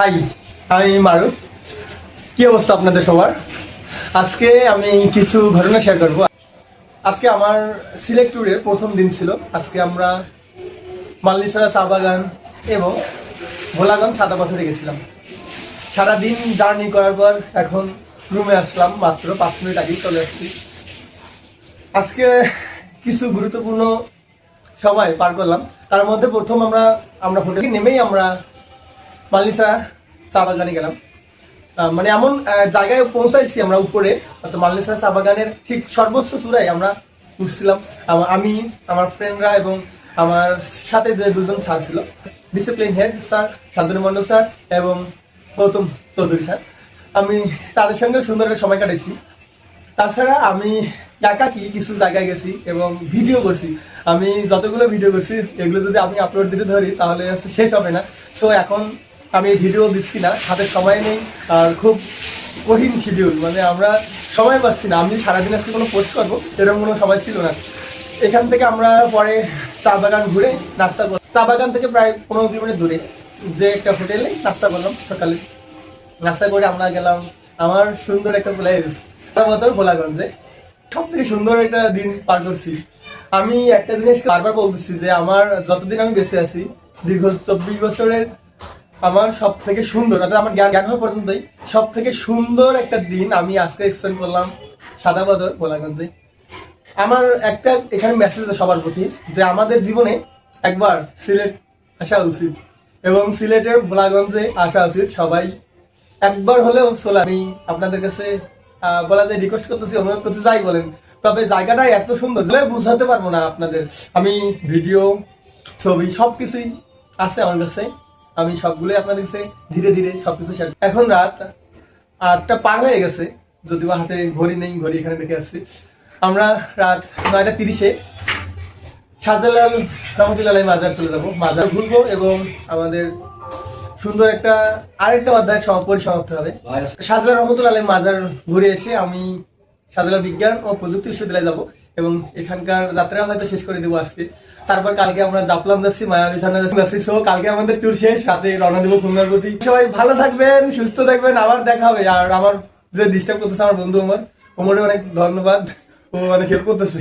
High, আমি মারুফ। কি অবস্থা আপনাদের সবার? আজকে আমি কিছু ঘটনা শেয়ার করব। আজকে আমার সিলেট ট্যুরের প্রথম দিন ছিল। আজকে আমরা মাল্লিছড়া চা বাগান এবং ভোলাগঞ্জ সাদা পাথরে গেছিলাম। সারাদিন জার্নি করার পর এখন রুমে আসলাম, মাত্র 5 মিনিট আগেই চলে আসছি। আজকে কিছু গুরুত্বপূর্ণ সময় পার করলাম। তার মধ্যে প্রথম আমরা হোটেলে নেমেই আমরা মাল্লিছড়া চা বাগানে গেলাম। মানে এমন জায়গায় পৌঁছাইছি আমরা উপরে, মাল্লিছড়া চা বাগানের ঠিক সর্বোচ্চ চূড়ায় আমরা উঠছিলাম। আমি, আমার ফ্রেন্ডরা এবং আমার সাথে যে দুজন স্যার ছিল, ডিসিপ্লিন হেড স্যার শান্তনু মণ্ডল স্যার এবং গৌতম চৌধুরী স্যার, আমি তাদের সঙ্গে সুন্দর একটা সময় কাটাইছি। তাছাড়া আমি একাকি কিছু জায়গায় গেছি এবং ভিডিও করছি। আমি যতগুলো ভিডিও করছি এগুলো যদি আমি আপলোড দিতে ধরি তাহলে শেষ হবে না। সো এখন আমি ভিডিও দিচ্ছি না, হাতে সময় নেই, আর খুব কঠিন শিডিউল, মানে আমরা সময় পাচ্ছি না। আমি সারাদিন আজকে কোনো পোস্ট করবো এরকম কোনো সময় ছিল না। এখান থেকে আমরা পরে চা বাগান ঘুরে নাস্তা করলাম। চা বাগান থেকে প্রায় 15 কিলোমিটার দূরে যে একটা হোটেলে নাস্তা করলাম। সকালে নাস্তা করে আমরা গেলাম আমার সুন্দর একটা প্লেস ভোলাগঞ্জে। সব থেকে সুন্দর একটা দিন পার করছি। আমি একটা জিনিস বারবার বলতেছি যে আমার যতদিন আমি বেঁচে আছি, দীর্ঘ 24 বছরের আমার সব থেকে সুন্দর, আমার জ্ঞান হওয়া পর্যন্তই সব থেকে সুন্দর একটা দিন আমি আজকে এক্সপ্লেন করলাম সাদা পাথর ভোলাগঞ্জে। আমার একটা এখানে মেসেজ সবার প্রতি যে আমাদের জীবনে একবার সিলেট আসা উচিত এবং সিলেটের ভোলাগঞ্জে আসা উচিত সবাই একবার হলেও। চলে আমি আপনাদের কাছে বলা যায়, রিকোয়েস্ট করতেছি, অনুরোধ করতে, যাই বলেন, তবে জায়গাটা এত সুন্দর বুঝাতে পারবো না আপনাদের। আমি ভিডিও, ছবি সবকিছুই আছে আমার কাছে, আমি সবগুলোই আপনাদের কাছে ধীরে ধীরে সবকিছু শেয়ার। এখন রাত 8টা পার হয়ে গেছে, যদিও হাতে ঘড়ি নেই, ঘড়ি এখানে রেখে আসছি। আমরা রাত 9টা 30-এ শাহজালাল রহমতুল্লাহ মাজার চলে যাবো, মাজার ঘুরবো এবং আমাদের সুন্দর একটা আরেকটা অধ্যায় পরিসমাপ্ত হবে। শাহজালাল রহমতুল্লাহ মাজার ঘুরে এসে আমি শাহজালাল বিজ্ঞান ও প্রযুক্তি বিশ্ববিদ্যালয়ে যাবো এবং এখানকার যাত্রা হয়তো শেষ করে দেবো আজকে। তারপর কালকে আমরা জাপলাম যাচ্ছি, মায়াবী থানা যাচ্ছি। সো কালকে আমাদের ট্যুর শেষ, সাথে রওনা দেবো খুলনার প্রতি। সবাই ভালো থাকবেন, সুস্থ থাকবেন, আবার দেখা হবে। আর আমার যে ডিস্টার্ব করতেছে আমার বন্ধু ওমরের অনেক ধন্যবাদ, ও অনেক হেল্প করতেছে।